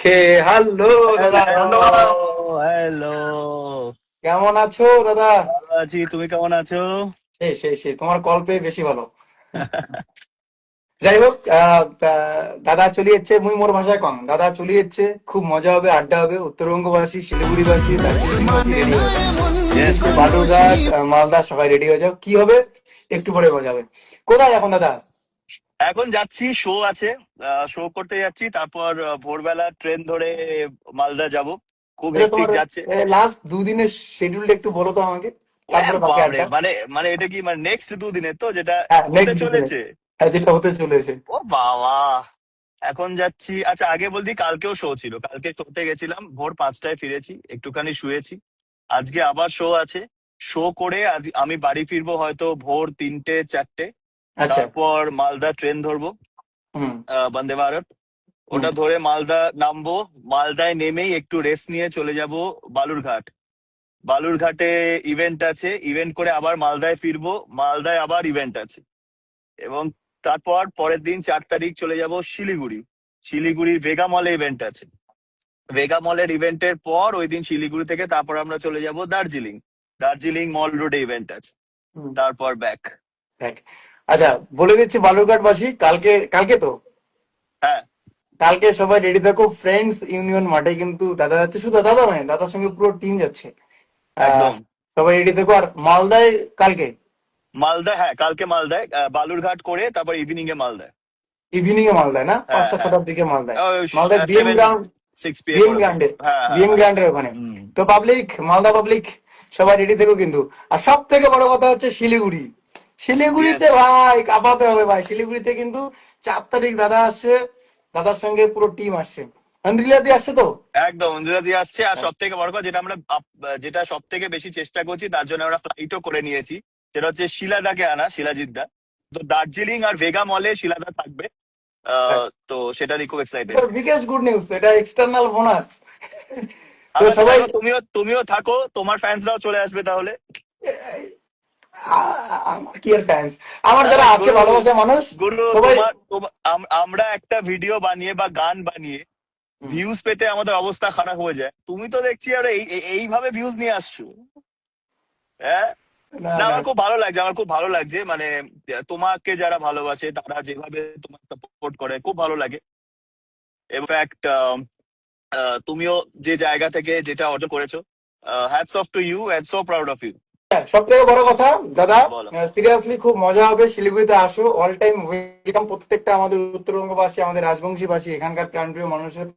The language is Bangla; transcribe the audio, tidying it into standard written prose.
ওকে, হ্যালো দাদা। হ্যালো। হ্যালো। কেমন আছো দাদা? ভালো আছি, তুমি কেমন আছো? সেই তোমার কল পেয়ে বেশি ভালো। যাই হোক, দাদা চলে যাচ্ছে, মুই মোর ভাষায় কম, দাদা চলে যাচ্ছে, খুব মজা হবে, আড্ডা হবে। উত্তরবঙ্গবাসী, শিলিগুড়িবাসী, দার্জিলিংবাসী রেডি হয়ে যাও। বিশেষ করে বালুরঘাট, মালদা সবাই রেডি হয়ে যাও। কি হবে? একটু পরে মজা হবে। কোথায় এখন দাদা? এখন যাচ্ছি, শো আছে। শো করতে যাচ্ছি, তারপর ভোরবেলা ট্রেন ধরে মালদা যাব। খুব আচ্ছা, হেক্টিক তোমার যাচ্ছে। লাস্ট দুদিনের শিডিউলটা একটু বলো তো আমাকে, ওরে তারপরে বাকি বাপরে, আড্ডা। মানে মানে এটা কি, মানে নেক্সট দুদিনের তো, যেটা হ্যাঁ, হতে নেক্সট দুদিনের। চলেছে? হ্যাঁ, যেটা হতে চলেছে। ও বাবা, এখন যাচ্ছি। আচ্ছা, আগে বলতি, কালকেও শো ছিল। কালকে শোতে গেছিলাম, ভোর 5টায় ফিরেছি, একটুখানি শুয়েছি। আজকে আবার শো আছে। শো করে আজ আমি বাড়ি ফিরবো হয়তো ভোর 3টে 4টে। আচ্ছা। তারপর মালদা ট্রেন ধরবো, হুম। বন্দে ভারত। হুম। ওটা ধরে মালদা নামবো। মালদায় নেমেই একটু রেস্ট নিয়ে চলে যাব বালুরঘাট। বালুরঘাটে ইভেন্ট আছে, ইভেন্ট করে আবার মালদায় ফিরবো। মালদায় আবার ইভেন্ট আছে। এবং তারপর পরের দিন 4 তারিখ চলে যাব শিলিগুড়ি। শিলিগুড়ির ভেগা মলে ইভেন্ট আছে। ভেগা মলের ইভেন্টের পর ওই দিন শিলিগুড়ি থেকে তারপর আমরা চলে যাব দার্জিলিং। দার্জিলিং মল রোডে ইভেন্ট আছে। হুম। তারপর ব্যাক। দেখ, আচ্ছা, বলে দিচ্ছি বালুরঘাটবাসী, কালকে কালকে তো হ্যাঁ, কালকে সবাই রেডি থাকো। ফ্রেন্ডস ইউনিয়ন মাঠে কিন্তু দাদা যাচ্ছে, শুধু দাদা নয়, দাদার সঙ্গে পুরো টিম যাচ্ছে। আহ একদম। সবাই রেডি থাকো। আর মালদায় কালকে মালদা, হ্যাঁ কালকে মালদায়, বালুরঘাট করে তারপর ইভিনিং এ মালদায়। ইভিনিং এ মালদায়, না হ্যাঁ, 5টা হ্যাঁ। 6টার দিকে মালদায়। ওই মালদায় বিএম 7 গ্রাউন্ড, 6 PM বিএম ওরকম। গ্রাউন্ডে, হ্যাঁ, হ্যাঁ, বিএম হ্যাঁ। গ্রাউন্ডের ওখানে। হুম। তো পাবলিক, মালদা পাবলিক সবাই রেডি থেকো কিন্তু। আর সব থেকে বড় কথা হচ্ছে শিলিগুড়ি। শিলিগুড়িতে ইয়েস। ভাই কাঁপাতে হবে ভাই। শিলিগুড়িতে কিন্তু 4 তারিখ দাদা আসছে, দাদার সঙ্গে পুরো টিম আসছে। আন্দ্রিলাদি আসছে তো। একদম ইন্দিরা দিয়ে আসছে। আর সব থেকে বড় কথা, যেটা আমরা যেটা সব থেকে বেশি চেষ্টা করছি, তার জন্য আমরা ফ্লাইটও করে নিয়েছি। সেটা হচ্ছে শিলাদাকে আনা, শিলাজিৎ দা। তো দার্জিলিং আর ভেগা মলে শিলাদা থাকবে। ব্যাস, তো সেটা নিয়ে খুব এক্সাইটেড। এটা বিগেস্ট গুড নিউজ তো, এটা এক্সটার্নাল বোনাস। তো আচ্ছা সবাই দেখো, তুমিও থাকো, তোমার ফ্যান্সরাও চলে আসবে তাহলে। আমার কি আর ফ্যান্স, আমার যারা আছে গুরু, ভালোবাসা মানুষ গুরু, সবাই। আমরা একটা ভিডিও বানিয়ে বা গান বানিয়ে হুম। ভিউজ পেতে আমাদের অবস্থা খারাপ হয়ে যায়। তুমি তো দেখছি আর এইভাবে ভিউজ নিয়ে আসছো। হ্যাঁ। না না, না। আমার খুব ভালো লাগছে, আমার খুব ভালো লাগছে। মানে তোমাকে যারা ভালোবাসে, তারা যেভাবে তোমার সাপোর্ট করে, খুব ভালো লাগে। ইনফ্যাক্ট তুমিও যে জায়গা থেকে যেটা অর্জন করেছো, hats off to you and so proud of you. সব থেকে বড় কথা দাদা, বলো। সিরিয়াসলি খুব মজা হবে। শিলিগুড়িতে আসো, অল টাইম ওয়েলকাম। প্রত্যেকটা আমাদের উত্তরবঙ্গবাসী, আমাদের রাজবংশীবাসী, এখানকার প্রাণপ্রিয় মানুষের